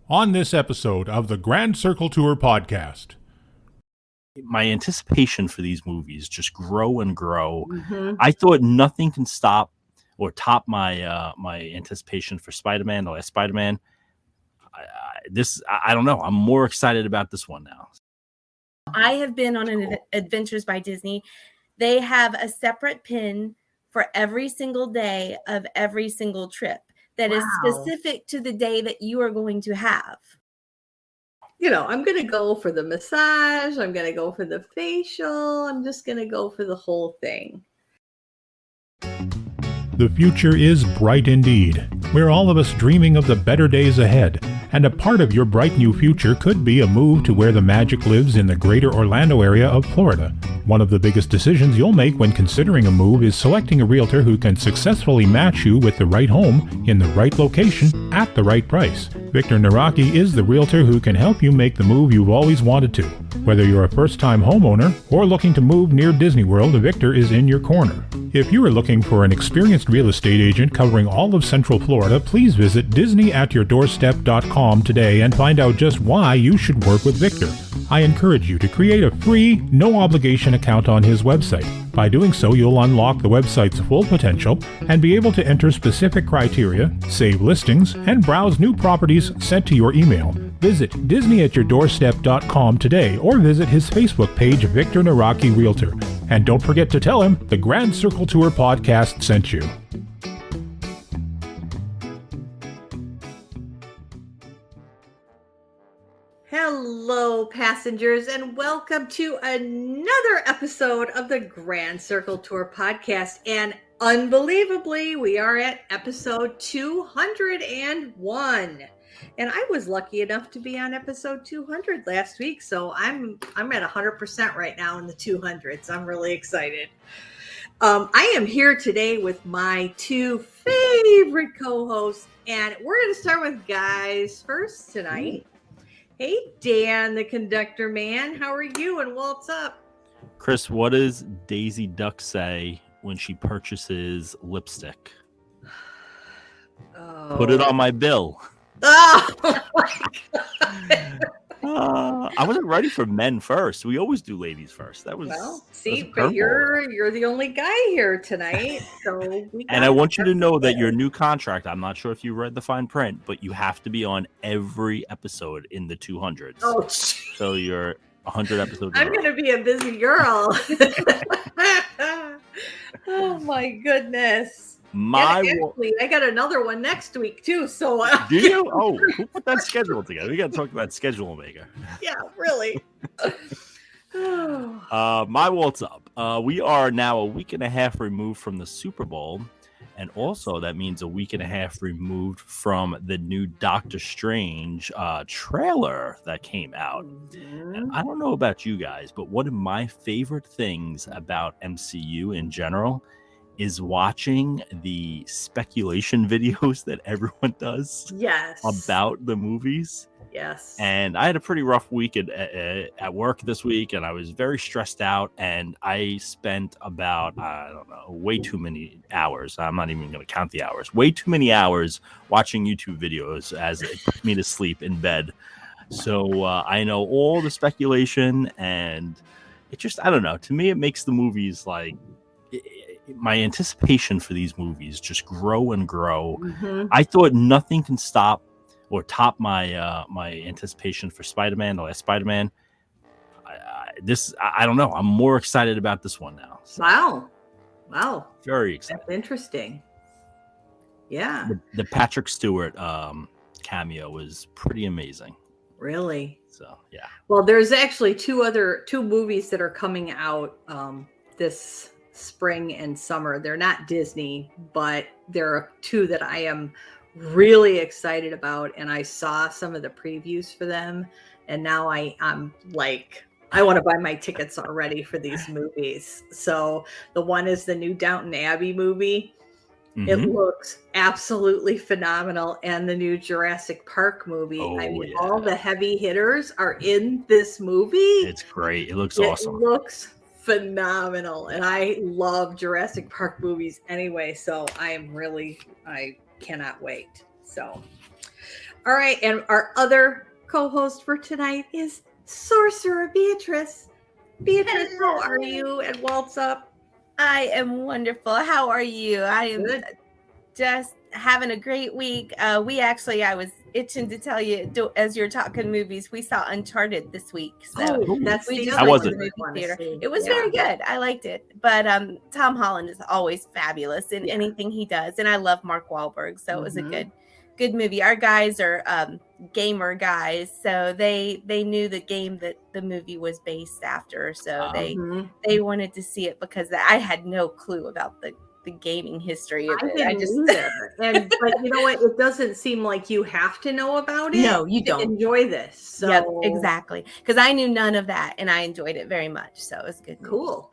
on this episode of the Grand Circle Tour podcast. My anticipation for these movies just grow and grow. Mm-hmm. I thought nothing can stop or top my my anticipation for Spider-Man, the last Spider-Man. I don't know. I'm more excited about this one now. I have been on an Adventures by Disney. They have a separate pin for every single day of every single trip that is specific to the day that you are going to have. You know, I'm going to go for the massage. I'm going to go for the facial. I'm just going to go for the whole thing. The future is bright indeed. We're all of us dreaming of the better days ahead, and a part of your bright new future could be a move to where the magic lives in the greater Orlando area of Florida. One of the biggest decisions you'll make when considering a move is selecting a realtor who can successfully match you with the right home in the right location at the right price. Victor Naraki is the realtor who can help you make the move you've always wanted to. Whether you're a first-time homeowner or looking to move near Disney World, Victor is in your corner. If you are looking for an experienced real estate agent covering all of Central Florida, please visit DisneyAtYourDoorstep.com today and find out just why you should work with Victor. I encourage you to create a free, no-obligation account on his website. By doing so, you'll unlock the website's full potential and be able to enter specific criteria, save listings, and browse new properties sent to your email. Visit DisneyAtYourDoorstep.com today or visit his Facebook page, Victor Naraki Realtor. And don't forget to tell him the Grand Circle Tour podcast sent you. Hello, passengers, and welcome to another episode of the Grand Circle Tour podcast. And unbelievably, we are at episode 201. And I was lucky enough to be on episode 200 last week, so I'm at 100% right now in the 200s. I'm really excited. I am here today with my two favorite co-hosts, and we're going to start with guys first tonight. Hey, Dan, the conductor man. How are you, and what's up? Kris, what does Daisy Duck say when she purchases lipstick? Put it on my bill. Oh my God. I wasn't ready for men first. We always do ladies first. That was but you're the only guy here tonight. So and I want you to know that your new contract, I'm not sure if you read the fine print, but you have to be on every episode in the 200s. Oh, so you're 100 episodes. I'm going to be a busy girl. Oh my goodness. I got another one next week too. So do you? Oh, who put that schedule together? We got to talk about schedule maker. Yeah, really. My what's up? We are now a week and a half removed from the Super Bowl, and also that means a week and a half removed from the new Doctor Strange trailer that came out. And I don't know about you guys, but one of my favorite things about MCU in general is watching the speculation videos that everyone does about the movies. Yes. And I had a pretty rough week at work this week, and I was very stressed out, and I spent about, way too many hours. I'm not even going to count the hours. Way too many hours watching YouTube videos as it put me to sleep in bed. So I know all the speculation, and it just, I don't know. To me, it makes the movies like... my anticipation for these movies just grow and grow. Mm-hmm. I thought nothing can stop or top my my anticipation for Spider-Man, the last Spider-Man. I don't know. I'm more excited about this one now. So. Wow. Very excited. That's interesting. Yeah. The Patrick Stewart cameo was pretty amazing. Really? So, yeah. Well, there's actually two movies that are coming out this spring and summer. They're not Disney, but there are two that I am really excited about, and I saw some of the previews for them, and now I'm like, I want to buy my tickets already for these movies. So the one is the new Downton Abbey movie. Mm-hmm. It looks absolutely phenomenal, and the new Jurassic Park movie. All the heavy hitters are in this movie. It's great. It looks awesome. It looks phenomenal, and I love Jurassic Park movies anyway, so I cannot wait. So All right, and our other co-host for tonight is Sorcerer Beatrice. Beatrice, how are you? And what's up? I am wonderful. How are you? I am Good. Just having a great week. I was itching to tell you, as you're talking movies, we saw Uncharted this week. So that's we the just How went was to it? the movie theater. It was very good. I liked it. But Tom Holland is always fabulous in anything he does, and I love Mark Wahlberg. So it was a good movie. Our guys are gamer guys, so they knew the game that the movie was based after. So they wanted to see it because I had no clue about the gaming history of it. I didn't either. But you know what? It doesn't seem like you have to know about it. No, you don't enjoy this. So yep, exactly. Because I knew none of that, and I enjoyed it very much. So it was good. Cool.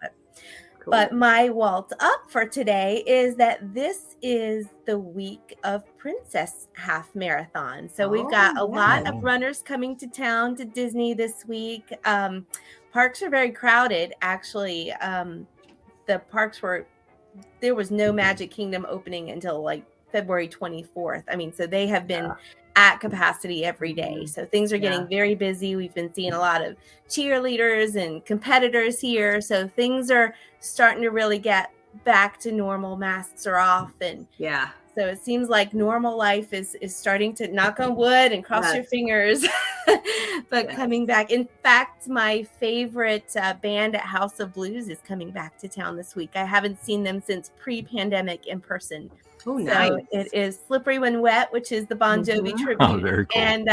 But my waltz up for today is that this is the week of Princess Half Marathon. So we've got a lot of runners coming to town to Disney this week. Parks are very crowded, actually. The parks there was no Magic Kingdom opening until like February 24th. I mean, so they have been at capacity every day. So things are getting very busy. We've been seeing a lot of cheerleaders and competitors here. So things are starting to really get back to normal. Masks are off. And so it seems like normal life is starting to, knock on wood and cross your fingers, but coming back. In fact, my favorite band at House of Blues is coming back to town this week. I haven't seen them since pre-pandemic in person. Oh, nice. So it is Slippery When Wet, which is the Bon Jovi tribute. Oh, very cool. And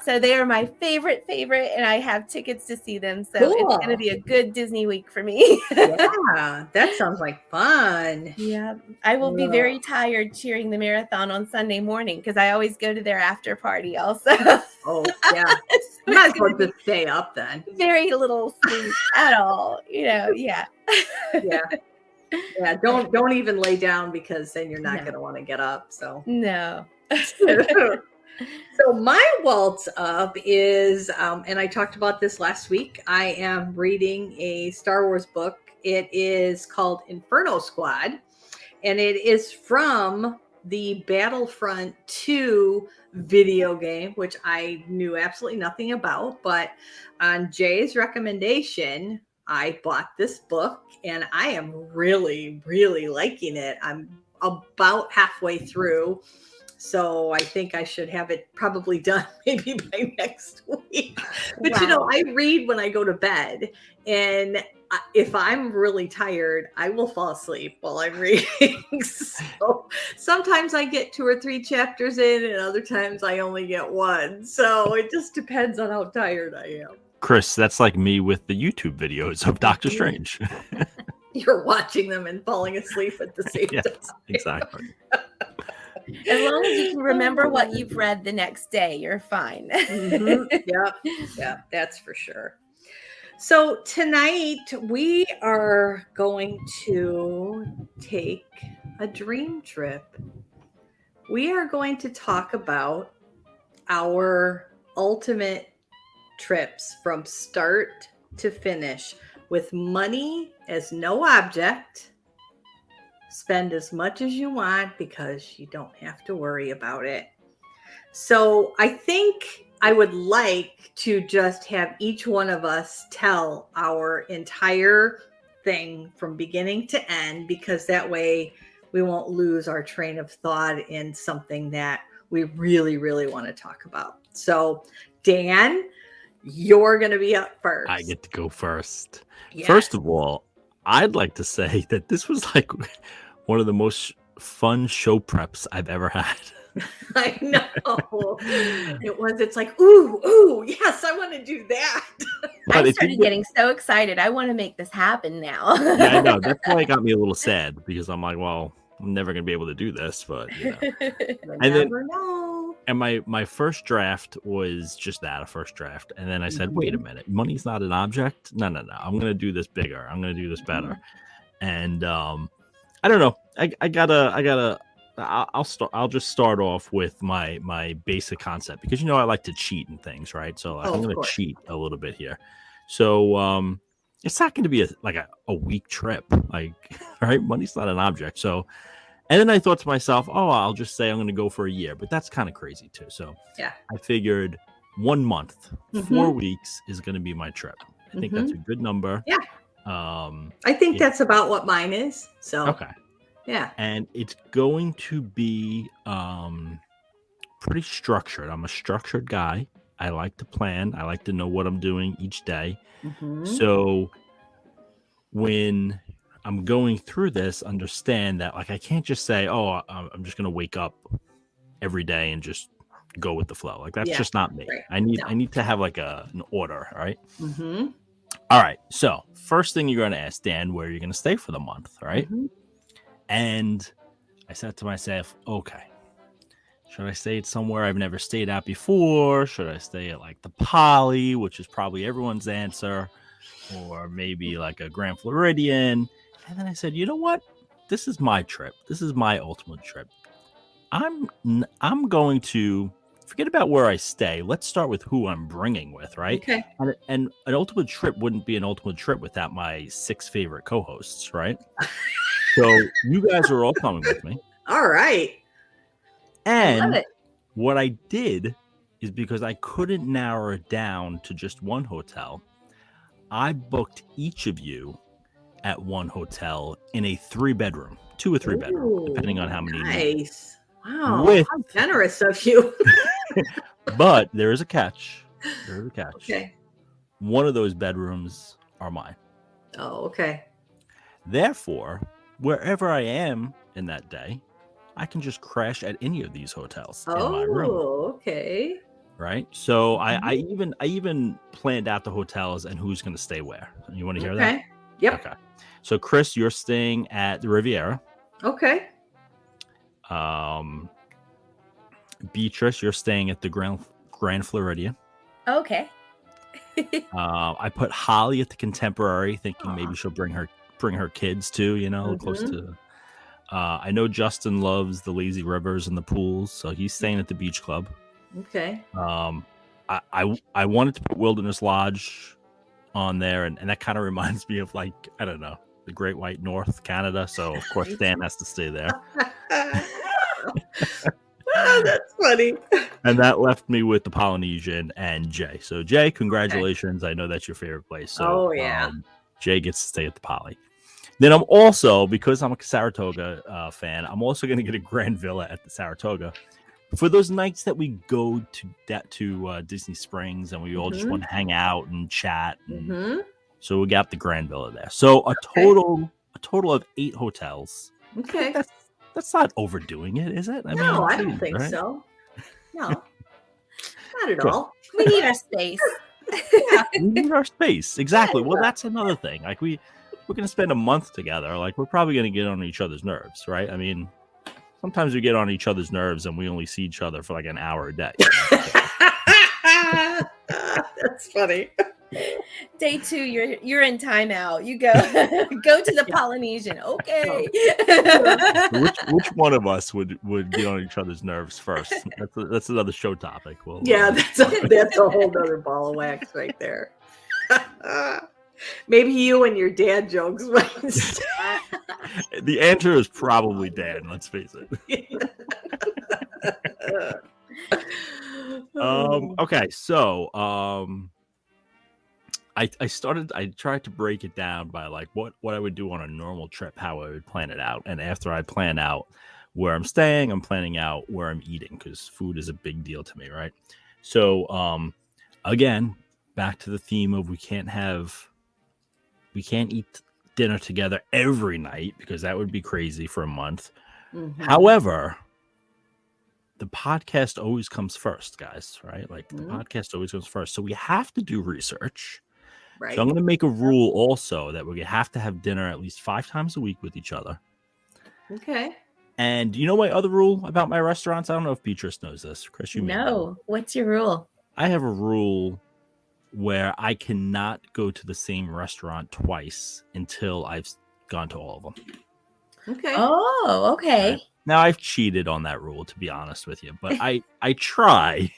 so they are my favorite, and I have tickets to see them. So it's going to be a good Disney week for me. Yeah, that sounds like fun. Yeah, I will be very tired cheering the marathon on Sunday morning because I always go to their after party also. Oh, yeah. You might as well just stay up then. Very little sleep at all, yeah. Yeah, don't even lay down because then you're not going to want to get up. So no. So my waltz up is, and I talked about this last week. I am reading a Star Wars book. It is called Inferno Squad, and it is from the Battlefront 2 video game, which I knew absolutely nothing about. But on Jay's recommendation, I bought this book, and I am really, really liking it. I'm about halfway through. So I think I should have it probably done maybe by next week. But I read when I go to bed, and if I'm really tired, I will fall asleep while I'm reading. So sometimes I get 2 or 3 chapters in, and other times I only get 1. So it just depends on how tired I am. Kris, that's like me with the YouTube videos of Doctor Strange. You're watching them and falling asleep at the same time. Exactly. As long as you can remember what you've read the next day, you're fine. Yeah, that's for sure. So tonight we are going to take a dream trip. We are going to talk about our ultimate trips from start to finish with money as no object. Spend as much as you want because you don't have to worry about it. So I think I would like to just have each one of us tell our entire thing from beginning to end, because that way we won't lose our train of thought in something that we really, really want to talk about. So Dan, you're going to be up first. I get to go first. Yes. First of all, I'd like to say that this was like one of the most fun show preps I've ever had. I know. It was. It's like, ooh, yes, I want to do that. I started getting so excited. I want to make this happen now. Yeah, I know. That's why it got me a little sad, because I'm like, well, I'm never going to be able to do this, but never know. And my first draft was just that, a first draft. And then I said, wait a minute, money's not an object? No. I'm going to do this bigger. I'm going to do this better. And I don't know. I'll just start off with my basic concept, because I like to cheat and things, right? So I'm going to cheat a little bit here. So it's not going to be a week trip, like, right? Money's not an object. So, And then I thought to myself, oh, I'll just say I'm going to go for a year, but that's kind of crazy too. So yeah, I figured 1 month, 4 weeks is going to be my trip. I think that's a good number. Yeah. I think that's about what mine is. So okay. Yeah. And it's going to be pretty structured. I'm a structured guy. I like to plan. I like to know what I'm doing each day. So when I'm going through this, understand that like I can't just say, oh, I'm just going to wake up every day and just go with the flow. Like that's just not me. Right. I need to have like an order. All right. All right. So first thing you're going to ask Dan, where you're going to stay for the month. Right. And I said to myself, okay, should I stay at somewhere I've never stayed at before? Should I stay at like the Poly, which is probably everyone's answer, or maybe like a Grand Floridian? And then I said, you know what? This is my trip. This is my ultimate trip. I'm going to forget about where I stay. Let's start with who I'm bringing with, right? Okay. And an ultimate trip wouldn't be an ultimate trip without my 6 favorite co-hosts, right? So you guys are all coming with me. All right. And what I did is because I couldn't narrow it down to just one hotel, I booked each of you at one hotel in a 3-bedroom, 2 or 3 bedroom, depending on how many. Nice. Wow. How generous of you. But there is a catch. Okay. One of those bedrooms are mine. Oh, okay. Therefore, wherever I am in that day, I can just crash at any of these hotels in my room. Oh, okay. Right. So I even planned out the hotels and who's going to stay where. You want to hear that? Yep. Okay. So Kris, you're staying at the Riviera. Okay. Beatrice, you're staying at the Grand Floridian. Okay. I put Holly at the Contemporary, thinking maybe she'll bring her kids too. You know, close to. I know Justin loves the lazy rivers and the pools, so he's staying at the beach club. Okay. I wanted to put Wilderness Lodge on there, and that kind of reminds me of like, I don't know, the Great White North, Canada. So of course Dan has to stay there. Oh, that's funny. And that left me with the Polynesian and Jay. So Jay, congratulations. Okay. I know that's your favorite place. So Jay gets to stay at the Poly. Then I'm also, because I'm a Saratoga fan, I'm also going to get a Grand Villa at the Saratoga for those nights that we go to Disney Springs and we all just want to hang out and chat. And so we got the Grand Villa there. So a total of 8 hotels. Okay. That's not overdoing it, is it? I don't think so. No, not at all. We need our space. We need our space. Exactly. Well, that's another thing. Like we're going to spend a month together. Like we're probably going to get on each other's nerves, right? I mean, sometimes we get on each other's nerves and we only see each other for like an hour a day. That's funny. Day 2, you're in timeout. You go to the Polynesian. Okay. Which one of us would get on each other's nerves first? That's another show topic. Well, that's a whole other ball of wax right there. Maybe you and your dad jokes. The answer is probably Dan. Let's face it. Okay, so I tried to break it down by like what I would do on a normal trip, how I would plan it out. And after I plan out where I'm staying, I'm planning out where I'm eating, because food is a big deal to me, right? So again, back to the theme of we can't eat dinner together every night, because that would be crazy for a month. However, the podcast always comes first, guys, right? Like the podcast always comes first. So we have to do research. Right. So I'm going to make a rule also that we have to have dinner at least 5 times a week with each other. Okay. And you know my other rule about my restaurants? I don't know if Beatrice knows this. Kris, you may know. What's your rule? I have a rule where I cannot go to the same restaurant twice until I've gone to all of them. Okay. Oh, okay. Right? Now, I've cheated on that rule, to be honest with you, but I try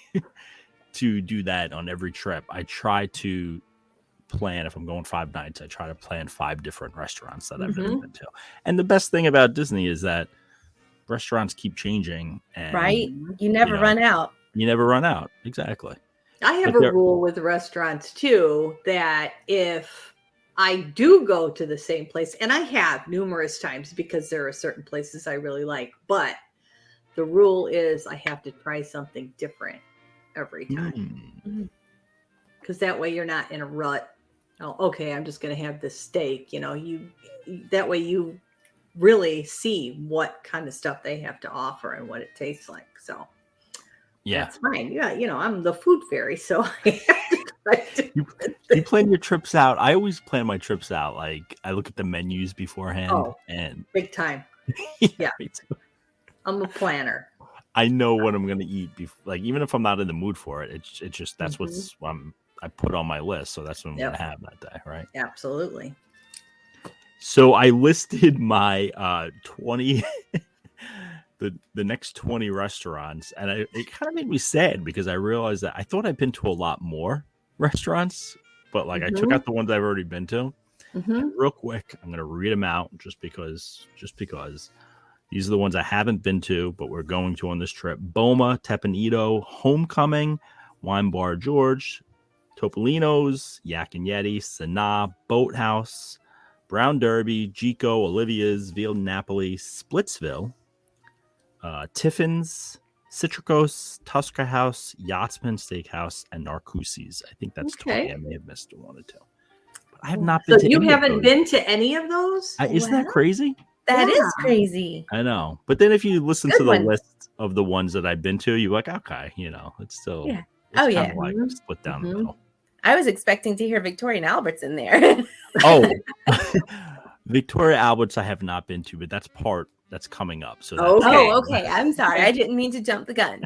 to do that on every trip. I try to plan, if I'm going 5 nights, I try to plan 5 different restaurants that I've never been to. And the best thing about Disney is that restaurants keep changing, and Right? You never run out. You never run out. Exactly. I have a rule with restaurants too, that if I do go to the same place, and I have numerous times because there are certain places I really like, but the rule is I have to try something different every time. Because that way you're not in a rut. Oh, okay, I'm just going to have this steak. That way you really see what kind of stuff they have to offer and what it tastes like. So that's fine. Yeah, I'm the food fairy, so I have to try you plan your trips out. I always plan my trips out. Like I look at the menus beforehand, and big time. Yeah. I'm a planner. I know what I'm going to eat. Like even if I'm not in the mood for it, it's just that's what's I put on my list. So that's what I'm going to have that day, right? Absolutely. So I listed my 20, the next 20 restaurants, and it kind of made me sad because I realized that I thought I'd been to a lot more restaurants, but like I took out the ones I've already been to. Real quick, I'm going to read them out just because. These are the ones I haven't been to, but we're going to on this trip. Boma, Teppanito, Homecoming, Wine Bar George, Topolino's, Yak and Yeti, Sanaa, Boathouse, Brown Derby, Gico, Olivia's, Ville Napoli, Splitsville, Tiffin's, Citricos, Tusker House, Yachtsman Steakhouse, and Narcoosse's. I think that's 20. I may have missed one or two. But I have not been to any of those. So you haven't been to any of those? Isn't that crazy? That is crazy. I know. But then if you listen to the list of the ones that I've been to, you're like, okay, it's still it's like split down the middle. I was expecting to hear Victoria and Albert's in there. Victoria Albert's I have not been to, but that's coming up. So okay. I'm sorry. I didn't mean to jump the gun.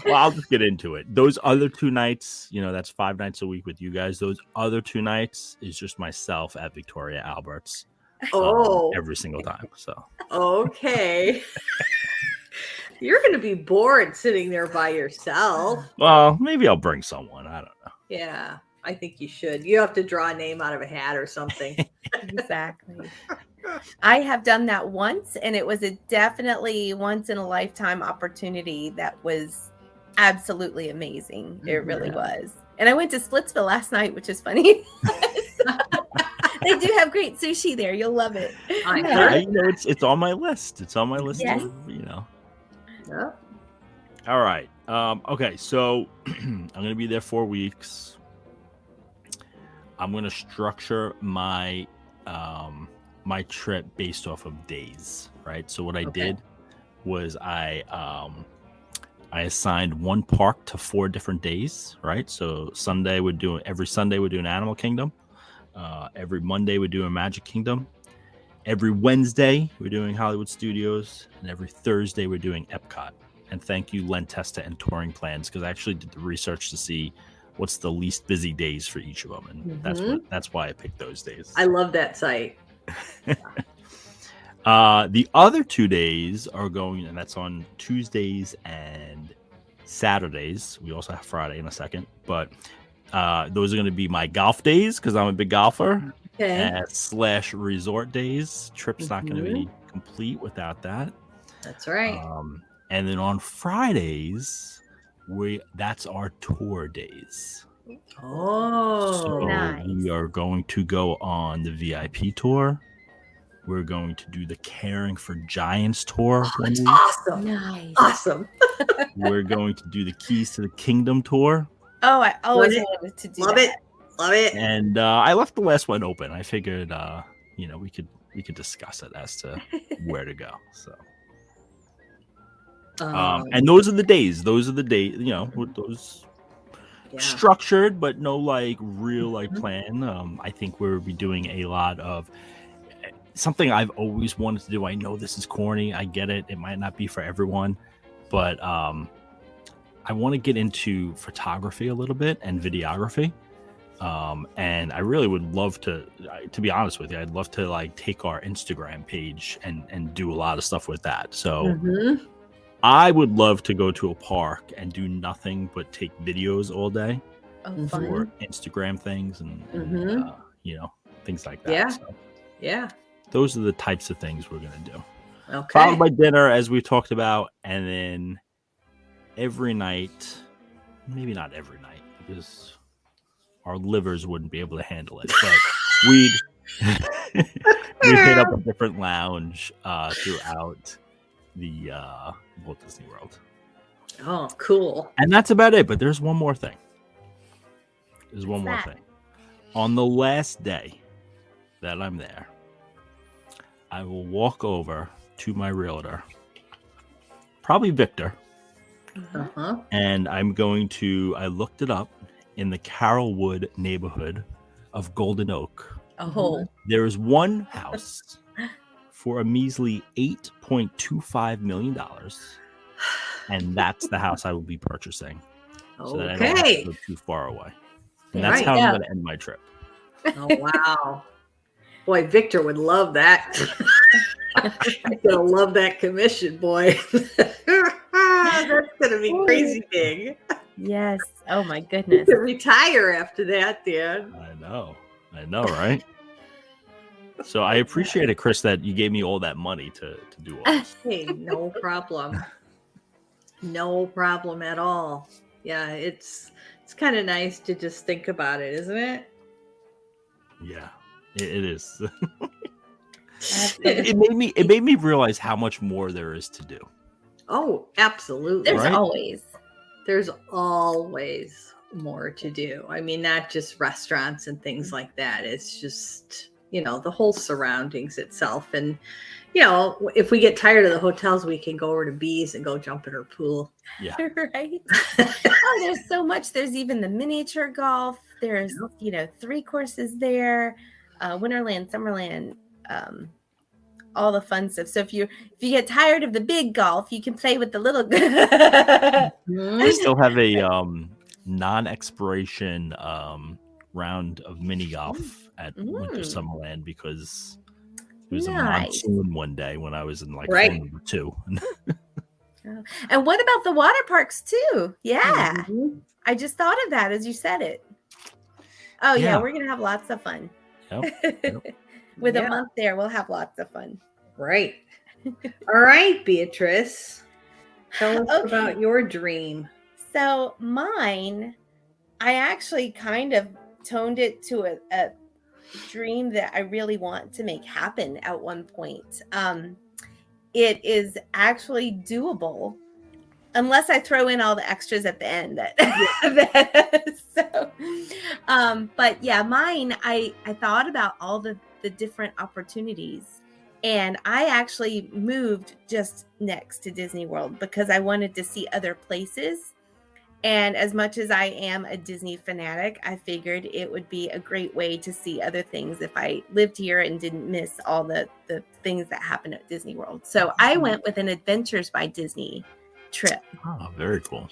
Well, I'll just get into it. Those other 2 nights, that's 5 nights a week with you guys. Those other 2 nights is just myself at Victoria Albert's. Every single time. So okay. You're going to be bored sitting there by yourself. Well, maybe I'll bring someone. I don't know. Yeah, I think you should. You have to draw a name out of a hat or something. Exactly. I have done that once, and it was a definitely once in a lifetime opportunity that was absolutely amazing. It really was. And I went to Splitsville last night, which is funny. They do have great sushi there. You'll love it. I know it's on my list. It's on my list. Yes. Yeah. All right. Okay. So I'm going to be there 4 weeks. I'm going to structure my my trip based off of days. Right. So what I did was I assigned one park to 4 different days. Right. So every Sunday we're doing Animal Kingdom. Every Monday we're doing Magic Kingdom. Every Wednesday we're doing Hollywood Studios, and every Thursday we're doing Epcot. And thank you, Len Testa and Touring Plans, because I actually did the research to see what's the least busy days for each of them, and that's why I picked those days. I love that site. The other 2 days are going, and that's on Tuesdays and Saturdays. We also have Friday in a second, but those are going to be my golf days because I'm a big golfer. / resort days. Trip's not going to be complete without that. That's right. And then on Fridays, that's our tour days. So nice. We are going to go on the VIP tour. We're going to do the Caring for Giants tour. That's awesome. Nice. Awesome. We're going to do the Keys to the Kingdom tour. Oh, I always wanted to do that. Love it. And I left the last one open. I figured, we could discuss it as to where to go. So, and those are the days. With those structured, but no real plan. I think we'll be doing a lot of something I've always wanted to do. I know this is corny. I get it. It might not be for everyone, but I want to get into photography a little bit and videography. And I really would love to be honest with you, I'd love to take our Instagram page and do a lot of stuff with that. So I would love to go to a park and do nothing but take videos all day for Instagram things and things like that. Yeah. So yeah. those are the types of things we're going to do. Okay. Followed by dinner, as we talked about, and then every night, maybe not every night, because our livers wouldn't be able to handle it, but we'd hit up a different lounge throughout the Walt Disney World. Oh, cool. And that's about it. But there's one more thing. On the last day that I'm there, I will walk over to my realtor, probably Victor, and I looked it up in the Carrollwood neighborhood of Golden Oak. Oh. There is one house for a measly $8.25 million, and that's the house I will be purchasing. So that I don't have to go too far away. And that's how I'm going to end my trip. Oh, wow. Boy, Victor would love that. He's going to love that commission, boy. That's going to be crazy big. Yes. Oh, my goodness. You could retire after that, Dan. I know, right? So I appreciate it, Kris, that you gave me all that money to do all this. Hey, no problem. No problem at all. Yeah, it's kind of nice to just think about it, isn't it? Yeah, it is. It made me realize how much more there is to do. Oh, absolutely. There's always more to do. I mean, not just restaurants and things like that. It's just, the whole surroundings itself. And, if we get tired of the hotels, we can go over to Bee's and go jump in her pool. Yeah. Right. There's so much. There's even the miniature golf. There's, 3 courses there, Winterland, Summerland, all the fun stuff. So if you get tired of the big golf, you can play with the little. I still have a non-expiration round of mini golf at Winter Summerland because it was a monsoon one day when I was in hole number 2. And what about the water parks too? Yeah. I just thought of that as you said it. Oh yeah, we're gonna have lots of fun. Yep. With a month there, we'll have lots of fun. Right. All right, Beatrice. Tell us about your dream. So mine, I actually kind of toned it to a dream that I really want to make happen at one point. It is actually doable unless I throw in all the extras at the end. But yeah, mine, I thought about all the different opportunities, and I actually moved just next to Disney World because I wanted to see other places. And as much as I am a Disney fanatic, I figured it would be a great way to see other things if I lived here and didn't miss all the things that happen at Disney World. So I went with an Adventures by Disney trip. Oh, very cool.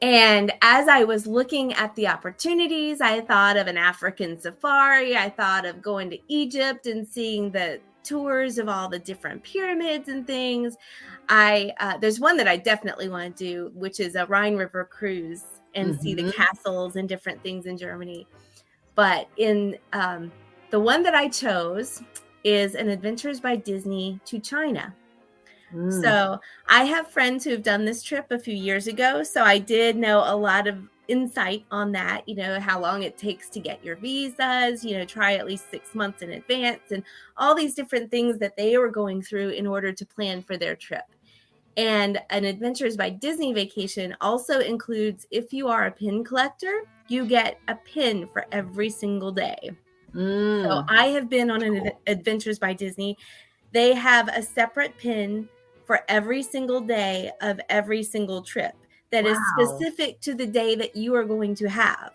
And as I was looking at the opportunities, I thought of an African safari. I thought of going to Egypt and seeing the tours of all the different pyramids and things. There's one that I definitely want to do, which is a Rhine River cruise and see the castles and different things in Germany. But in the one that I chose is an Adventures by Disney to China. So I have friends who have done this trip a few years ago. So I did know a lot of insight on that, how long it takes to get your visas, try at least 6 months in advance and all these different things that they were going through in order to plan for their trip. And an Adventures by Disney vacation also includes, if you are a pin collector, you get a pin for every single day. So I have been on an Adventures by Disney. They have a separate pin for every single day of every single trip that is specific to the day that you are going to have.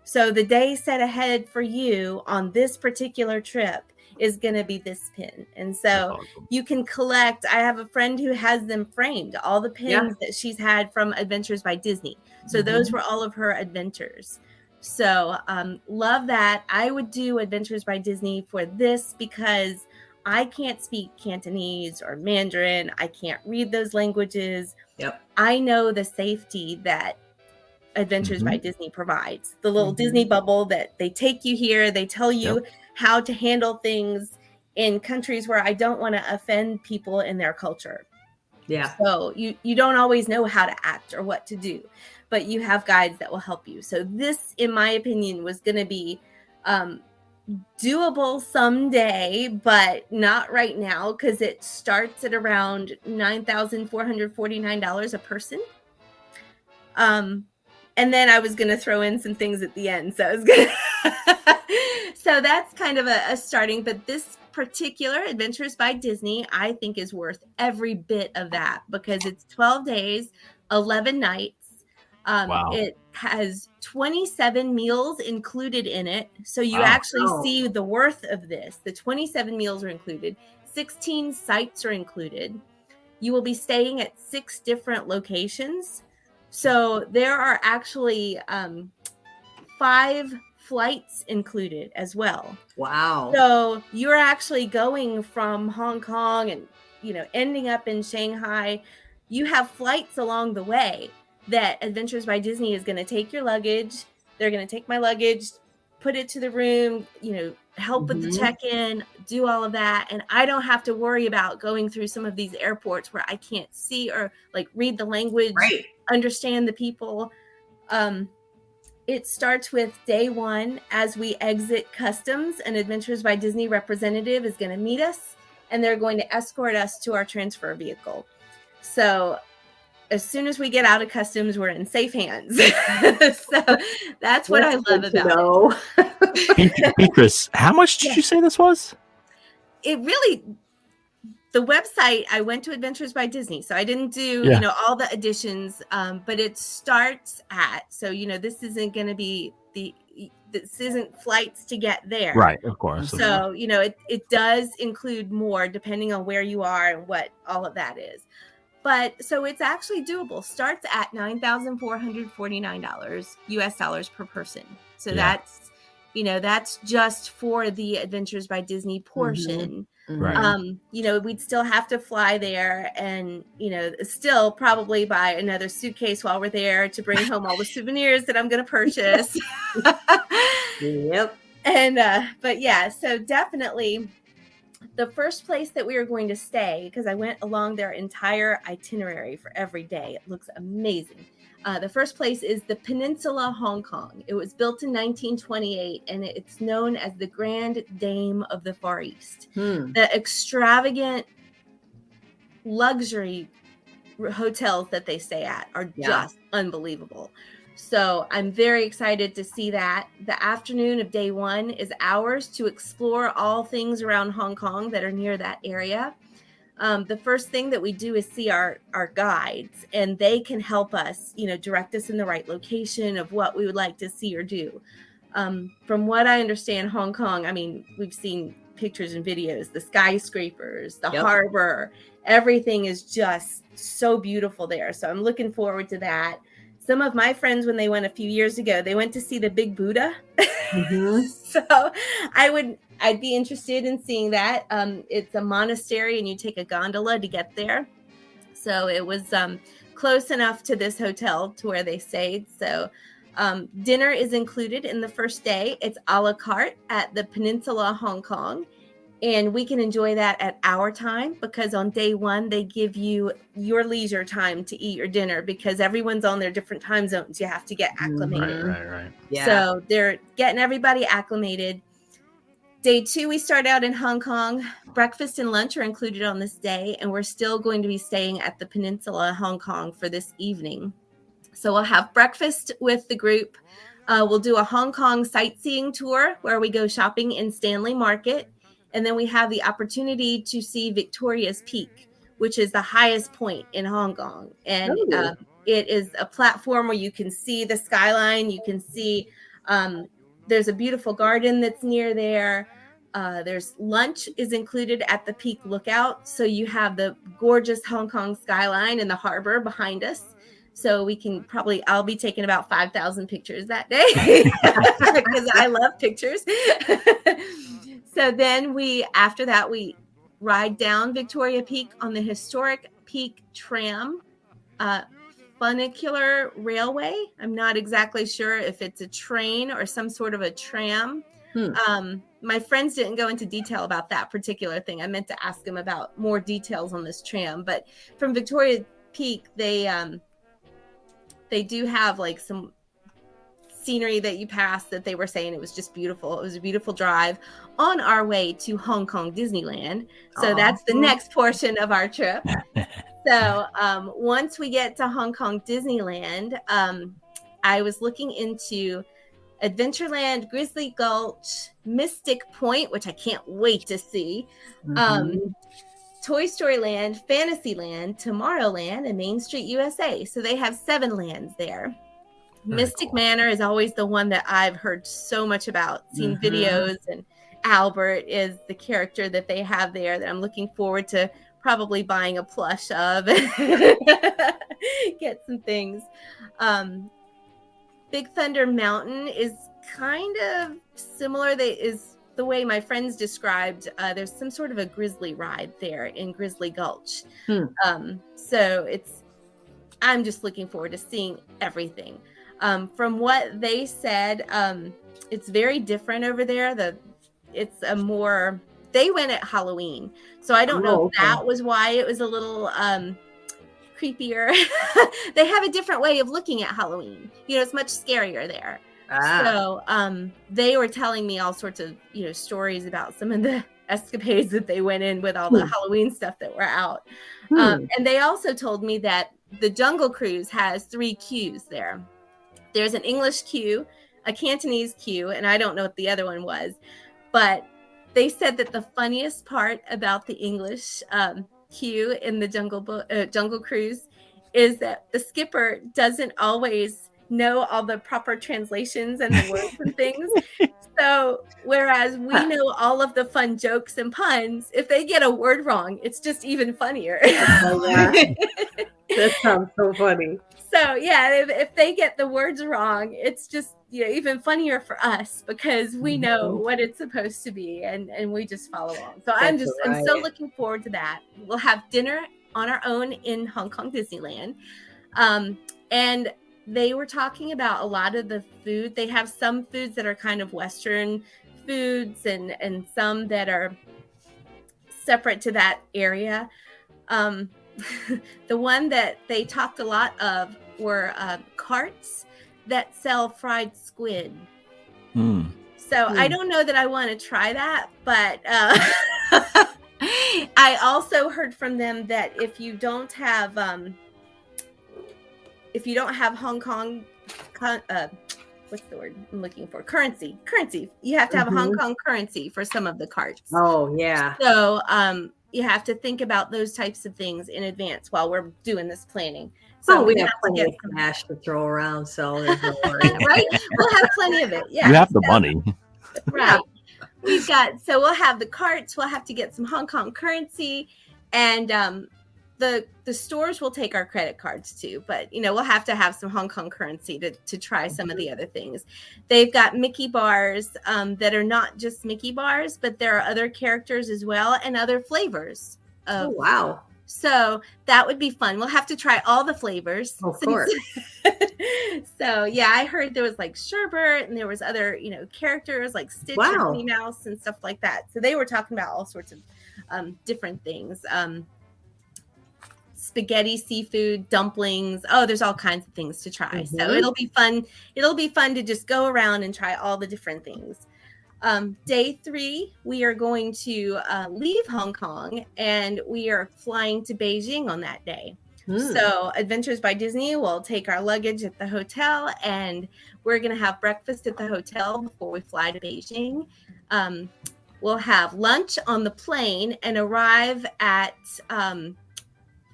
So the day set ahead for you on this particular trip is going to be this pin. And so you can collect. I have a friend who has them framed, all the pins that she's had from Adventures by Disney. So those were all of her adventures. So love that. I would do Adventures by Disney for this because I can't speak Cantonese or Mandarin. I can't read those languages. I know the safety that Adventures by Disney provides. The little Disney bubble that they take you here. They tell you how to handle things. in countries where I don't want to offend people in their culture. Yeah. So you don't always know how to act or what to do, but you have guides that will help you. So this, in my opinion, was going to be doable someday, but not right now, because it starts at around $9,449 a person. And then I was going to throw in some things at the end. So I was going to, so that's kind of a starting, but this particular Adventures by Disney, I think is worth every bit of that, because it's 12 days, 11 nights. Wow. It has 27 meals included in it. So you Wow. actually see the worth of this. The 27 meals are included. 16 sites are included. You will be staying at 6 different locations. So there are actually 5 flights included as well. Wow. So you're actually going from Hong Kong and, ending up in Shanghai. You have flights along the way that Adventures by Disney is going to take your luggage. They're going to take my luggage, put it to the room, help with the check-in, do all of that. And I don't have to worry about going through some of these airports where I can't see or read the language, Right. understand the people. It starts with day 1. As we exit customs, an Adventures by Disney representative is going to meet us, and they're going to escort us to our transfer vehicle. So as soon as we get out of customs, we're in safe hands. So that's what I love about it. Beatrice, how much did you say this was? It really, the website, I went to Adventures by Disney, so I didn't do, all the additions, but it starts at, so, this isn't going to be this isn't flights to get there. Right, of course. So, it does include more depending on where you are and what all of that is. But so it's actually doable. Starts at $9,449 US dollars per person. So that's, that's just for the Adventures by Disney portion. Right. We'd still have to fly there and, still probably buy another suitcase while we're there to bring home all the souvenirs that I'm going to purchase. Yep. And, but yeah, so definitely the first place that we were going to stay, because I went along their entire itinerary for every day. It looks amazing. The first place is the Peninsula, Hong Kong. It was built in 1928, and it's known as the Grand Dame of the Far East. The extravagant luxury hotels that they stay at are just unbelievable. So I'm very excited to see that. The afternoon of day 1 is ours to explore all things around Hong Kong that are near that area. The first thing that we do is see our guides, and they can help us, direct us in the right location of what we would like to see or do. From what I understand, Hong Kong, I mean, we've seen pictures and videos, the skyscrapers, the harbor, everything is just so beautiful there. So I'm looking forward to that. Some of my friends, when they went a few years ago, they went to see the Big Buddha. So I'd be interested in seeing that. It's a monastery, and you take a gondola to get there. So it was close enough to this hotel to where they stayed. So dinner is included in the first day. It's a la carte at the Peninsula, Hong Kong. And we can enjoy that at our time, because on day 1, they give you your leisure time to eat your dinner, because everyone's on their different time zones. You have to get acclimated. Right. Yeah. So they're getting everybody acclimated. Day 2, we start out in Hong Kong. Breakfast and lunch are included on this day, and we're still going to be staying at the Peninsula, Hong Kong for this evening. So we'll have breakfast with the group. We'll do a Hong Kong sightseeing tour where we go shopping in Stanley Market. And then we have the opportunity to see Victoria's Peak, which is the highest point in Hong Kong. And it is a platform where you can see the skyline. You can see there's a beautiful garden that's near there. There's lunch is included at the Peak Lookout. So you have the gorgeous Hong Kong skyline and the harbor behind us. So we can I'll be taking about 5,000 pictures that day because I love pictures. So then after that, we ride down Victoria Peak on the historic Peak Tram funicular railway. I'm not exactly sure if it's a train or some sort of a tram. my friends didn't go into detail about that particular thing. I meant to ask them about more details on this tram, but from Victoria Peak, they do have like some scenery that you pass that they were saying it was just beautiful. It was a beautiful drive on our way to Hong Kong Disneyland. So that's the next portion of our trip. So once we get to Hong Kong Disneyland, I was looking into Adventureland, Grizzly Gulch, Mystic Point, which I can't wait to see, Toy Story Land, Fantasyland, Tomorrowland, and Main Street USA. So they have 7 lands there. Mystic cool. Manor is always the one that I've heard so much about, seen videos, and Albert is the character that they have there that I'm looking forward to probably buying a plush of and get some things. Big Thunder Mountain is kind of similar. Is the way my friends described. There's some sort of a grizzly ride there in Grizzly Gulch. So I'm just looking forward to seeing everything. From what they said, it's very different over there. It's a more, they went at Halloween. So I don't know if that was why it was a little creepier. They have a different way of looking at Halloween. It's much scarier there. So they were telling me all sorts of, stories about some of the escapades that they went in with all the Halloween stuff that were out. And they also told me that the Jungle Cruise has 3 queues there. There's an English queue, a Cantonese queue, and I don't know what the other one was. But they said that the funniest part about the English queue in the Jungle Cruise is that the skipper doesn't always know all the proper translations and the words and things. So whereas we know all of the fun jokes and puns, if they get a word wrong, it's just even funnier. That sounds so funny. So yeah, if they get the words wrong, it's just even funnier for us because we know what it's supposed to be and we just follow along. So I'm so looking forward to that. We'll have dinner on our own in Hong Kong Disneyland. And they were talking about a lot of the food. They have some foods that are kind of Western foods and some that are separate to that area. The one that they talked a lot of were carts that sell fried squid. So I don't know that I want to try that, but I also heard from them that if you don't have Hong Kong, what's the word I'm looking for? Currency. You have to have a Hong Kong currency for some of the carts. Oh yeah. So you have to think about those types of things in advance while we're doing this planning. So we have plenty of cash to throw around, so there's no worry. Right? We'll have plenty of it. Yeah. You have the money. Right. So we'll have the carts, we'll have to get some Hong Kong currency, and the stores will take our credit cards too, but we'll have to have some Hong Kong currency to try some of the other things. They've got Mickey bars that are not just Mickey bars, but there are other characters as well and other flavors. Oh wow. So that would be fun. We'll have to try all the flavors. Of course. So yeah, I heard there was like sherbet and there was other, characters like Stitch and Minnie Mouse and stuff like that. So they were talking about all sorts of different things. Spaghetti, seafood, dumplings. Oh, there's all kinds of things to try. So it'll be fun. It'll be fun to just go around and try all the different things. Day 3, we are going to leave Hong Kong and we are flying to Beijing on that day. So Adventures by Disney will take our luggage at the hotel and we're going to have breakfast at the hotel before we fly to Beijing. We'll have lunch on the plane and arrive at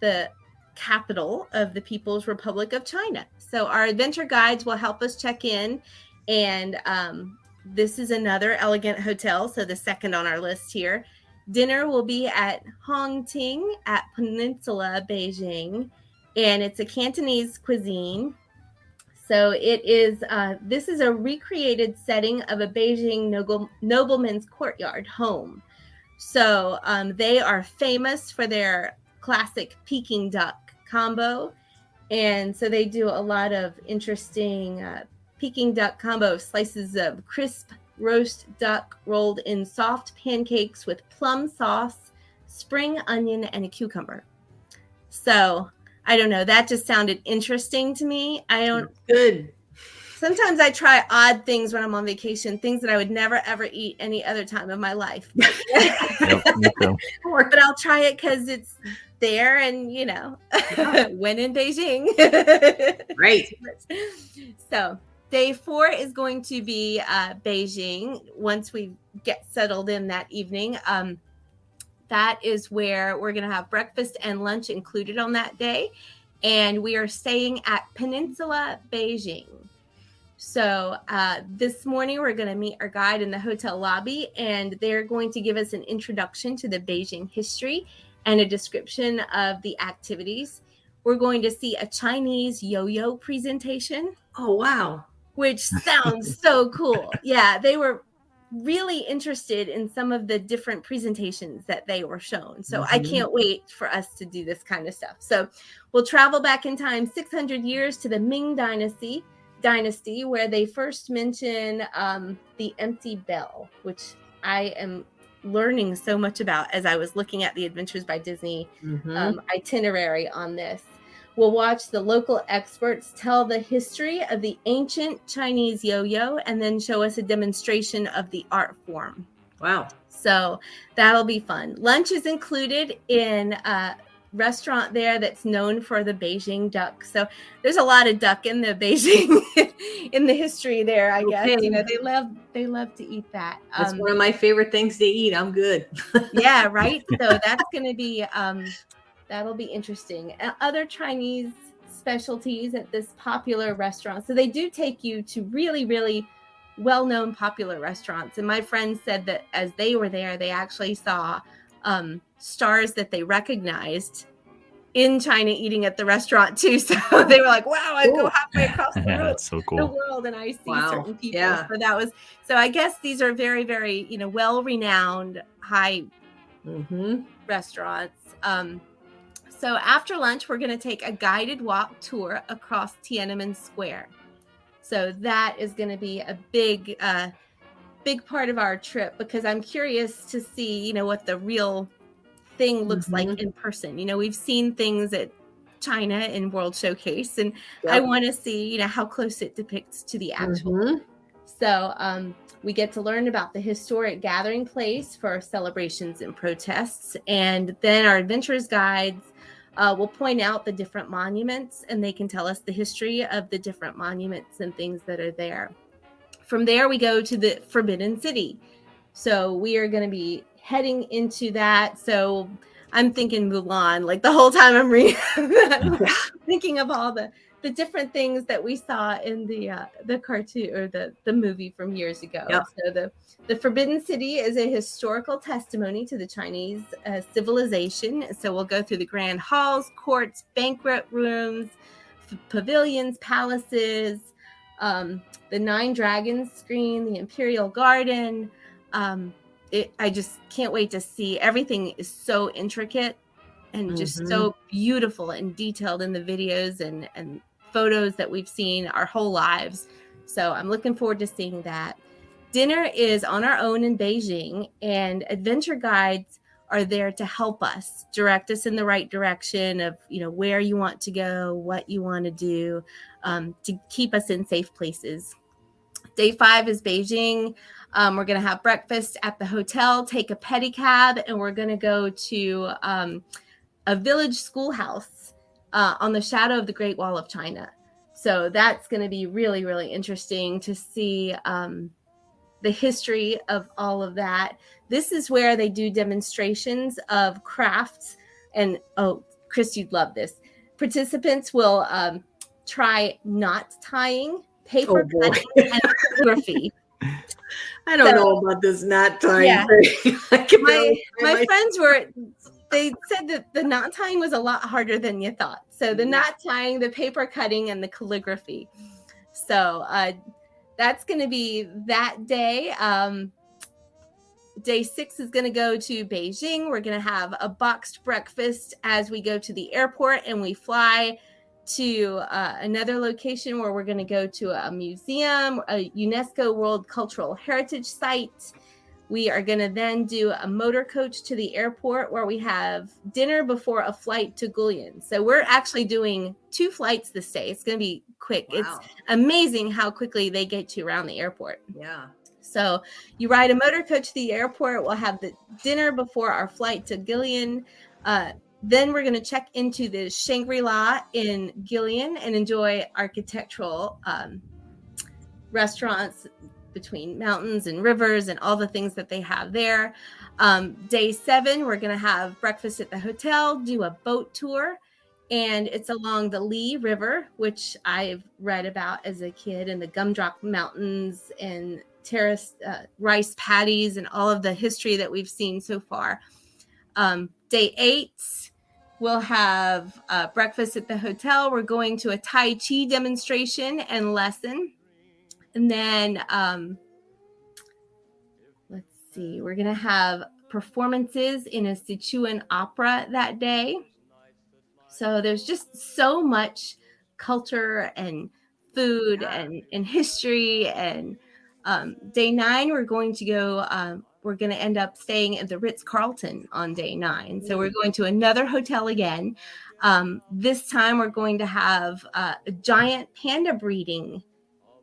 the capital of the People's Republic of China. So our adventure guides will help us check in, and this is another elegant hotel, so the second on our list here. Dinner will be at Ting at Peninsula, Beijing, and it's a Cantonese cuisine. So it is. This is a recreated setting of a Beijing nobleman's courtyard home. So they are famous for their classic Peking duck combo, and so they do a lot of interesting Peking duck combo, slices of crisp roast duck rolled in soft pancakes with plum sauce, spring onion, and a cucumber. So I don't know. That just sounded interesting to me. Good. Sometimes I try odd things when I'm on vacation, things that I would never, ever eat any other time of my life. Yep, me too. But I'll try it because it's there and, when in Beijing. Right. So day 4 is going to be Beijing once we get settled in that evening. That is where we're going to have breakfast and lunch included on that day. And we are staying at Peninsula Beijing. So this morning, we're going to meet our guide in the hotel lobby, and they're going to give us an introduction to the Beijing history and a description of the activities. We're going to see a Chinese yo-yo presentation. Oh, wow. Which sounds so cool. Yeah, they were really interested in some of the different presentations that they were shown. So I can't wait for us to do this kind of stuff. So we'll travel back in time 600 years to the Ming Dynasty, where they first mention the empty bell, which I am learning so much about as I was looking at the Adventures by Disney itinerary on this. We'll watch the local experts tell the history of the ancient Chinese yo-yo and then show us a demonstration of the art form. Wow. So that'll be fun. Lunch is included in restaurant there that's known for the Beijing duck. So there's a lot of duck in the Beijing in the history there, I guess. They love to eat that. That's one of my favorite things to eat. I'm good. Yeah, right. So that's going to be that'll be interesting. Other Chinese specialties at this popular restaurant. So they do take you to really, really well-known popular restaurants. And my friend said that as they were there, they actually saw stars that they recognized in China eating at the restaurant too. So they were like, wow, I go halfway across the world and I see certain people. Yeah. So I guess these are very, very, well-renowned high restaurants. So after lunch, we're going to take a guided walk tour across Tiananmen Square. So that is going to be a big part of our trip because I'm curious to see, what the real thing looks like in person. We've seen things at China in World Showcase, and I want to see, how close it depicts to the actual. So we get to learn about the historic gathering place for celebrations and protests. And then our adventurers guides will point out the different monuments, and they can tell us the history of the different monuments and things that are there. From there, we go to the Forbidden City. So we are going to be heading into that. So I'm thinking Mulan, like the whole time I'm reading, thinking of all the different things that we saw in the cartoon or the movie from years ago. Yep. So the Forbidden City is a historical testimony to the Chinese civilization. So we'll go through the grand halls, courts, banquet rooms, pavilions, palaces, the Nine Dragons screen, the Imperial Garden. I just can't wait to see. Everything is so intricate and just so beautiful and detailed in the videos and photos that we've seen our whole lives. So I'm looking forward to seeing that. Dinner is on our own in Beijing, and adventure guides are there to help us, direct us in the right direction of, where you want to go, what you want to do, to keep us in safe places. Day 5 is Beijing. We're going to have breakfast at the hotel, take a pedicab, and we're going to go to a village schoolhouse on the shadow of the Great Wall of China. So that's going to be really, really interesting to see the history of all of that. This is where they do demonstrations of crafts. And, Kris, you'd love this. Participants will try knot tying, paper cutting, and calligraphy. I don't know about this knot tying. Yeah. My friends they said that the knot tying was a lot harder than you thought. So the knot tying, the paper cutting, and the calligraphy. So that's going to be that day. Day 6 is going to go to Beijing. We're going to have a boxed breakfast as we go to the airport, and we fly to another location where we're going to go to a museum, a UNESCO World Cultural Heritage Site. We are going to then do a motor coach to the airport where we have dinner before a flight to Guilin. So we're actually doing 2 flights this day. It's going to be quick. Wow. It's amazing how quickly they get you around the airport. Yeah. So you ride a motor coach to the airport. We'll have the dinner before our flight to Guilin. Then we're going to check into the Shangri-La in Guilin and enjoy architectural restaurants between mountains and rivers and all the things that they have there. Day 7, we're going to have breakfast at the hotel, do a boat tour, and it's along the Lee River, which I've read about as a kid, and the Gumdrop Mountains and terraced rice paddies and all of the history that we've seen so far. Day 8, we'll have breakfast at the hotel. We're going to a Tai Chi demonstration and lesson. And then, let's see, we're going to have performances in a Sichuan opera that day. So there's just so much culture and food and history. And day 9, we're going to go, we're going to end up staying at the Ritz-Carlton on day 9. So we're going to another hotel again. This time we're going to have a giant panda breeding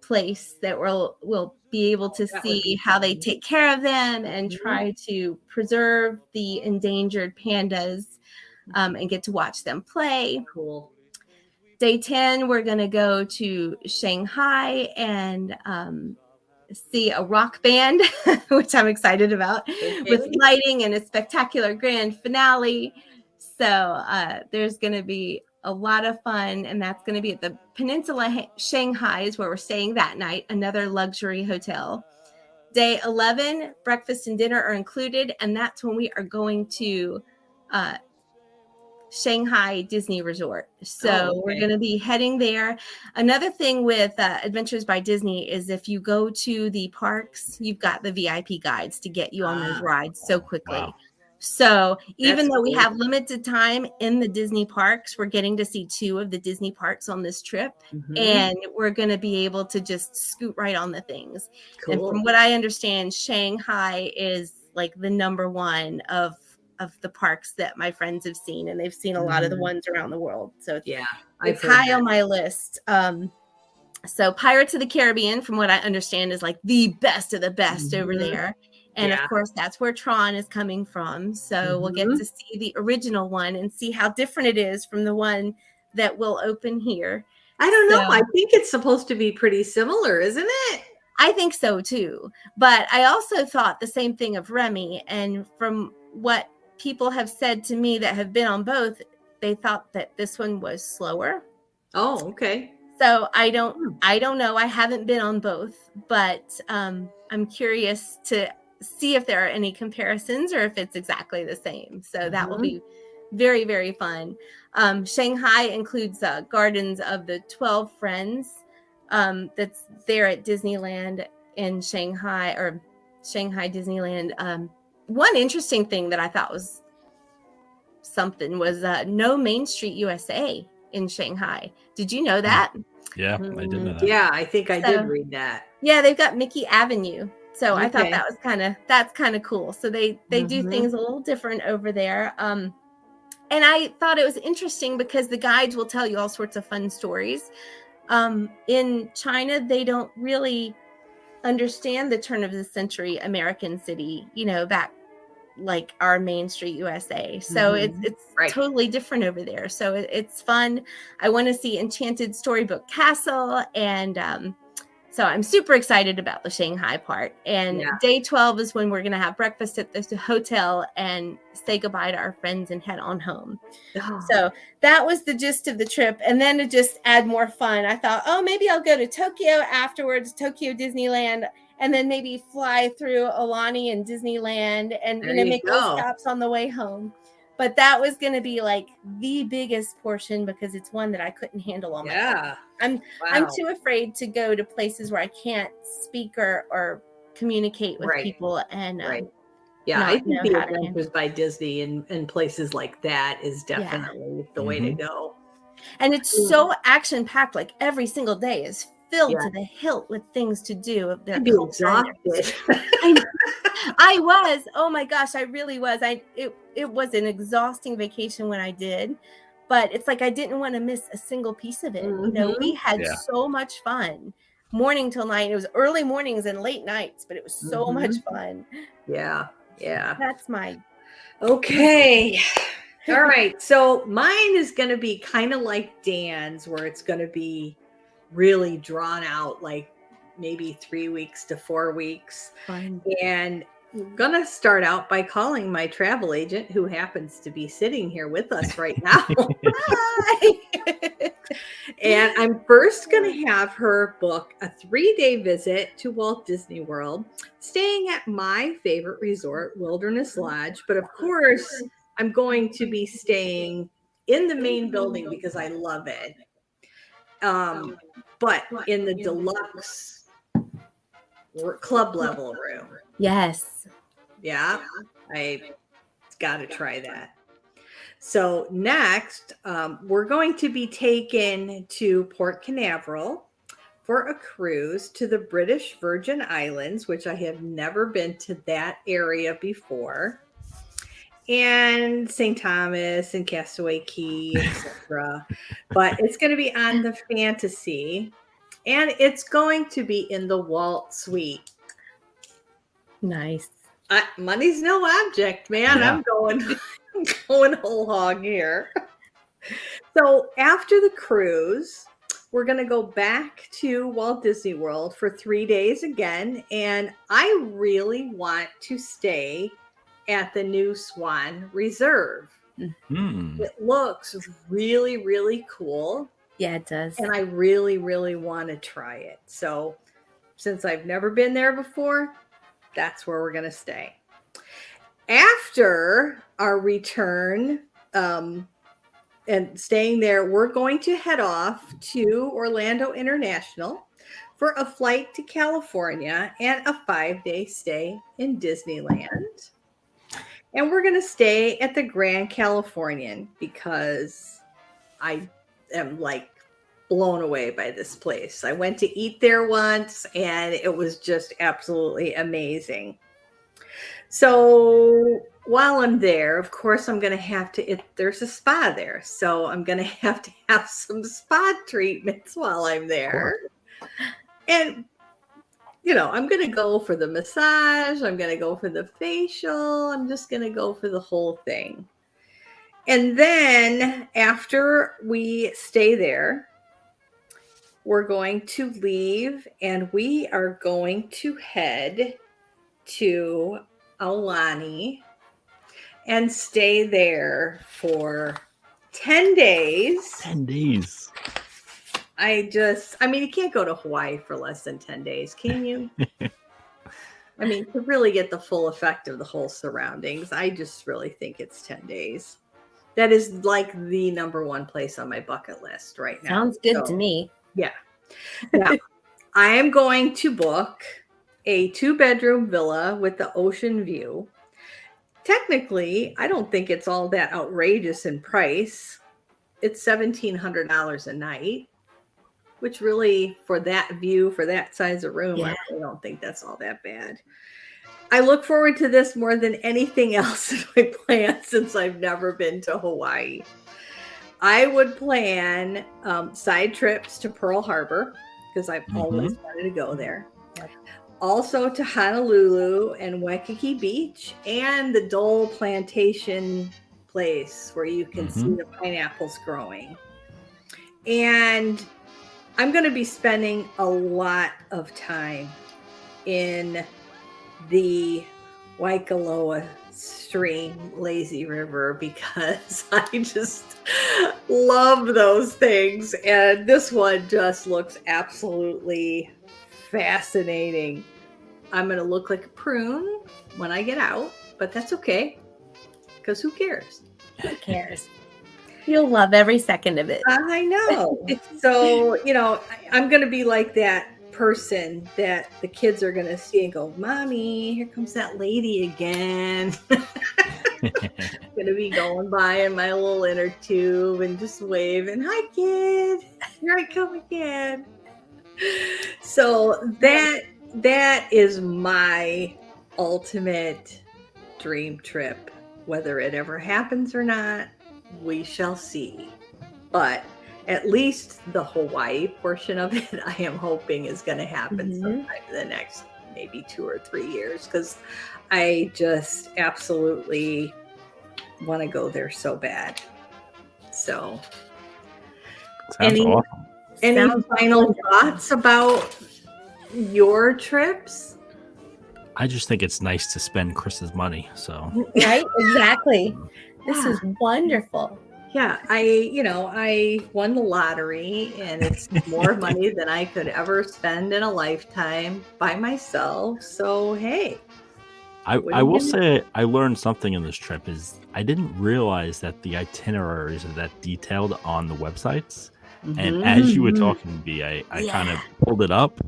place that we'll be able to see how they take care of them and try to preserve the endangered pandas and get to watch them play. Cool. Day 10, we're going to go to Shanghai and see a rock band, which I'm excited about, with lighting and a spectacular grand finale. So there's going to be a lot of fun, and that's going to be at the Peninsula Shanghai is where we're staying that night, another luxury hotel. Day 11, breakfast and dinner are included, and that's when we are going to Shanghai Disney Resort. So we're going to be heading there. Another thing with Adventures by Disney is if you go to the parks, you've got the VIP guides to get you on those rides so quickly. Wow. So even though we have limited time in the Disney parks, we're getting to see 2 of the Disney parks on this trip. And we're going to be able to just scoot right on the things. Cool. And from what I understand, Shanghai is like the number 1 of the parks that my friends have seen, and they've seen a lot of the ones around the world. So it's high on my list. So Pirates of the Caribbean, from what I understand, is like the best of the best over there. And of course, that's where Tron is coming from. So we'll get to see the original one and see how different it is from the one that will open here. I don't know. I think it's supposed to be pretty similar, isn't it? I think so too. But I also thought the same thing of Remy. And from what people have said to me that have been on both, they thought that this one was slower. Oh, okay. So I don't know. I haven't been on both, but I'm curious to see if there are any comparisons or if it's exactly the same. So that will be very, very fun. Shanghai includes Gardens of the 12 Friends that's there at Disneyland in Shanghai, or Shanghai Disneyland. One interesting thing that I thought was something was no Main Street USA in Shanghai. Did you know that? Yeah, I did know that. Yeah, I think I did read that. Yeah, they've got Mickey Avenue. So I thought that was that's kind of cool. So they do things a little different over there. And I thought it was interesting because the guides will tell you all sorts of fun stories. In China, they don't really understand the turn of the century American city, back like our Main Street USA. So it's totally different over there. So it's fun. I want to see Enchanted Storybook Castle, and so I'm super excited about the Shanghai part. And day 12 is when we're going to have breakfast at the hotel and say goodbye to our friends and head on home. So that was the gist of the trip. And then to just add more fun, I thought, maybe I'll go to Tokyo afterwards, Tokyo Disneyland, and then maybe fly through Aulani and Disneyland and make little stops on the way home. But that was going to be like the biggest portion because it's one that I couldn't handle on my own. I'm too afraid to go to places where I can't speak or communicate with people. And I think the Adventures by Disney and places like that is definitely the way to go. And it's so action packed. Like every single day is filled Yeah. to the hilt with things to do of their I'd be culture. And exhausted. I was. Oh my gosh, I really was. It was an exhausting vacation when I did, but it's like I didn't want to miss a single piece of it. You know, we had Yeah. so much fun, morning till night. It was early mornings and late nights, but it was so much fun. Yeah. Yeah. That's my Okay. All right. So mine is going to be kind of like Dan's, where it's going to be really drawn out, like maybe 3 weeks to 4 weeks. fun. And I'm going to start out by calling my travel agent, who happens to be sitting here with us right now. Hi. And I'm first going to have her book a 3-day visit to Walt Disney World, staying at my favorite resort, Wilderness Lodge. But of course, I'm going to be staying in the main building because I love it. But in the deluxe club level room. Yes. Yeah, I got to try that. So next, we're going to be taken to Port Canaveral for a cruise to the British Virgin Islands, which I have never been to that area before, and St. Thomas and Castaway Cay, etc. But it's going to be on the Fantasy, and it's going to be in the Walt Suite. Nice. Money's no object, man. Yeah. I'm going whole hog here. So after the cruise, we're going to go back to Walt Disney World for 3 days again. And I really want to stay at the new Swan Reserve. It looks really, really cool. Yeah, it does. And I really, really want to try it. So since I've never been there before, that's where we're going to stay. After our return and staying there, we're going to head off to Orlando International for a flight to California and a 5-day stay in Disneyland. And we're going to stay at the Grand Californian because I am like blown away by this place. I went to eat there once and it was just absolutely amazing. So while I'm there, of course, I'm going to have to, there's a spa there. So I'm going to have some spa treatments while I'm there. And, I'm going to go for the massage. I'm going to go for the facial. I'm just going to go for the whole thing. And then after we stay there, we're going to leave and we are going to head to Aulani and stay there for 10 days. 10 days. You can't go to Hawaii for less than 10 days, can you? To really get the full effect of the whole surroundings, I just really think it's 10 days. That is like the number one place on my bucket list right now. Sounds good to me. Yeah. Now, I am going to book a 2-bedroom villa with the ocean view. Technically, I don't think it's all that outrageous in price. It's $1,700 a night, which really, for that view, for that size of room, I really don't think that's all that bad. I look forward to this more than anything else in my plan since I've never been to Hawaii. I would plan side trips to Pearl Harbor because I've always wanted to go there. Yep. Also to Honolulu and Waikiki Beach and the Dole Plantation place where you can see the pineapples growing. And I'm going to be spending a lot of time in the Waikoloa Stream, Lazy River, because I just love those things. And this one just looks absolutely fascinating. I'm going to look like a prune when I get out, but that's okay because who cares? Who cares? You'll love every second of it. I know. So, I'm going to be like that person that the kids are going to see and go, Mommy, here comes that lady again. Gonna be going by in my little inner tube and just waving, "Hi, kid. Here I come again." So that is my ultimate dream trip. Whether it ever happens or not, we shall see. But at least the Hawaii portion of it, I am hoping is going to happen sometime in the next maybe 2 or 3 years, because I just absolutely want to go there so bad. So, Sounds awesome. Any final thoughts about your trips? I just think it's nice to spend Kris's money. So right, exactly. This is wonderful. Yeah, I won the lottery, and it's more money than I could ever spend in a lifetime by myself. So hey, I will say I learned something in this trip. Is I didn't realize that the itineraries are that detailed on the websites. And as you were talking to me, I kind of pulled it up.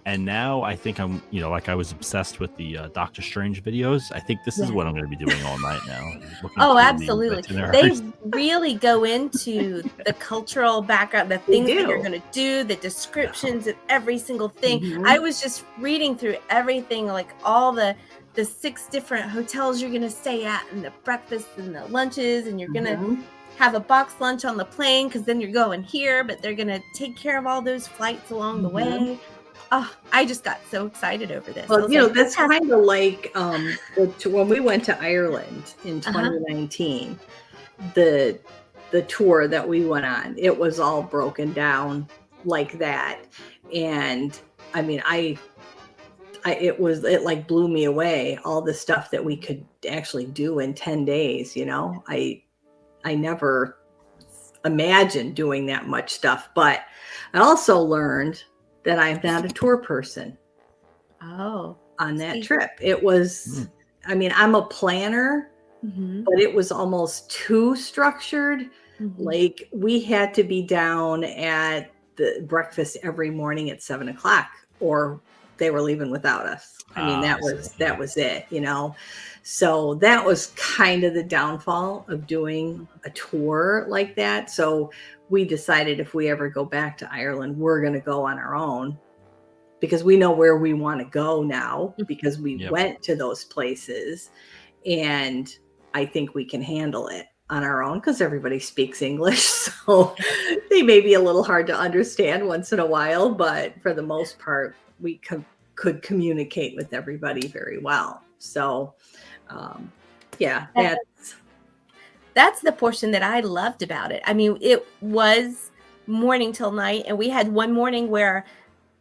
And now I think I'm, like I was obsessed with the Doctor Strange videos. I think this is what I'm going to be doing all night now. Oh, absolutely. They really go into the cultural background, the things that you're going to do, the descriptions of every single thing. I was just reading through everything, like all the 6 different hotels you're going to stay at, and the breakfast and the lunches, and you're going to have a box lunch on the plane because then you're going here, but they're going to take care of all those flights along the way. Oh, I just got so excited over this. Well, that's kind of like when we went to Ireland in 2019, the tour that we went on, it was all broken down like that. And I mean, it like blew me away, all the stuff that we could actually do in 10 days. I never imagined doing that much stuff, but I also learned that I'm not a tour person. Oh, on that trip. It was, I mean, I'm a planner, but it was almost too structured. Like we had to be down at the breakfast every morning at 7:00, or they were leaving without us. I mean, that was it, So that was kind of the downfall of doing a tour like that. So we decided if we ever go back to Ireland, we're going to go on our own, because we know where we want to go now, because we went to those places, and I think we can handle it on our own because everybody speaks English. So they may be a little hard to understand once in a while, but for the most part, we could communicate with everybody very well. So that's the portion that I loved about it. I mean, it was morning till night, and we had one morning where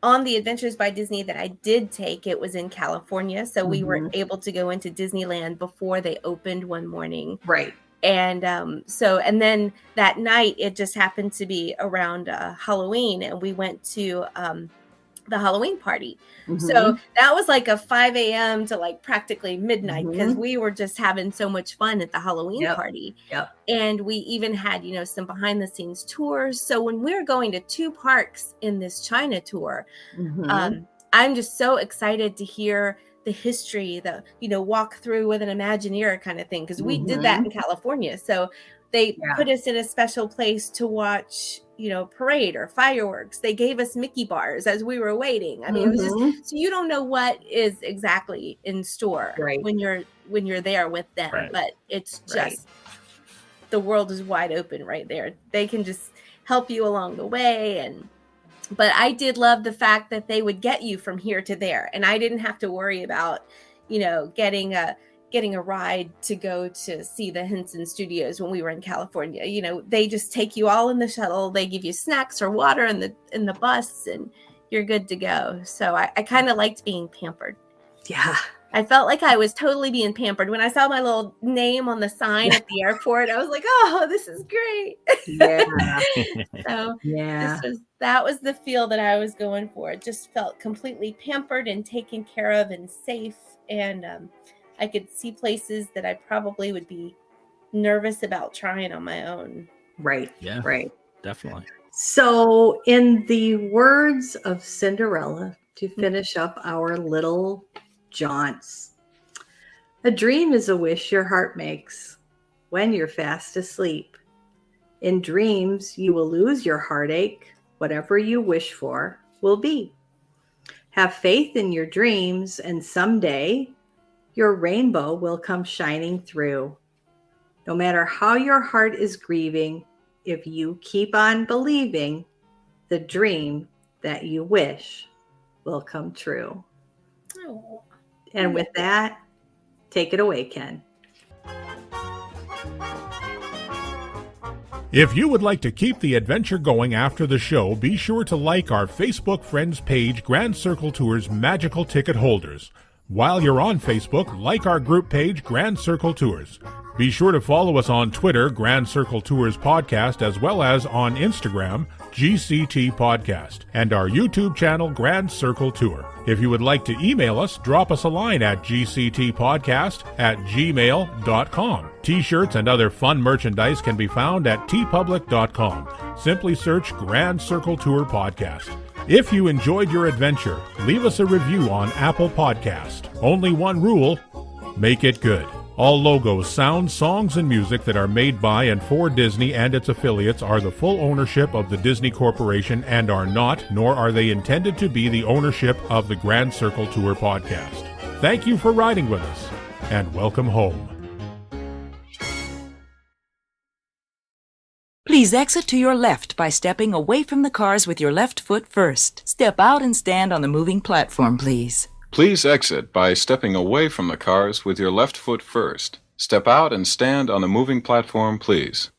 on the Adventures by Disney that I did take, it was in California. So we were able to go into Disneyland before they opened one morning. Right. And and then that night, it just happened to be around Halloween, and we went to the Halloween party. So that was like a 5 a.m. to like practically midnight, because we were just having so much fun at the Halloween party. And we even had, some behind the scenes tours. So when we're going to 2 parks in this China tour, I'm just so excited to hear the history, walk through with an Imagineer kind of thing, because we did that in California. So they put us in a special place to watch, parade or fireworks. They gave us Mickey bars as we were waiting. I mean, it was just, so you don't know what is exactly in store when you're there with them, but it's just, the world is wide open right there. They can just help you along the way. But I did love the fact that they would get you from here to there, and I didn't have to worry about, getting a ride to go to see the Hansen Studios when we were in California. They just take you all in the shuttle. They give you snacks or water in the bus, and you're good to go. So I kind of liked being pampered. Yeah. I felt like I was totally being pampered. When I saw my little name on the sign at the airport, I was like, oh, this is great. Yeah. So that was the feel that I was going for. It just felt completely pampered and taken care of and safe. And I could see places that I probably would be nervous about trying on my own. Right. Yeah. Right. Definitely. So in the words of Cinderella, to finish up our little jaunts, A dream is a wish your heart makes when you're fast asleep. In dreams, you will lose your heartache. Whatever you wish for will be. Have faith in your dreams, and someday your rainbow will come shining through. No matter how your heart is grieving, if you keep on believing, the dream that you wish will come true. Oh. And with that, take it away, Ken. If you would like to keep the adventure going after the show, be sure to like our Facebook friends page, Grand Circle Tours Magical Ticket Holders. While you're on Facebook, like our group page, Grand Circle Tours. Be sure to follow us on Twitter, Grand Circle Tours Podcast, as well as on Instagram, GCT Podcast, and our YouTube channel, Grand Circle Tour. If you would like to email us, drop us a line at gctpodcast@gmail.com. T-shirts and other fun merchandise can be found at tpublic.com. Simply search Grand Circle Tour Podcast. If you enjoyed your adventure, leave us a review on Apple Podcast. Only one rule, make it good. All logos, sounds, songs, and music that are made by and for Disney and its affiliates are the full ownership of the Disney Corporation and are not, nor are they intended to be the ownership of the Grand Circle Tour Podcast. Thank you for riding with us, and welcome home. Please exit to your left by stepping away from the cars with your left foot first. Step out and stand on the moving platform, please. Please exit by stepping away from the cars with your left foot first. Step out and stand on the moving platform, please.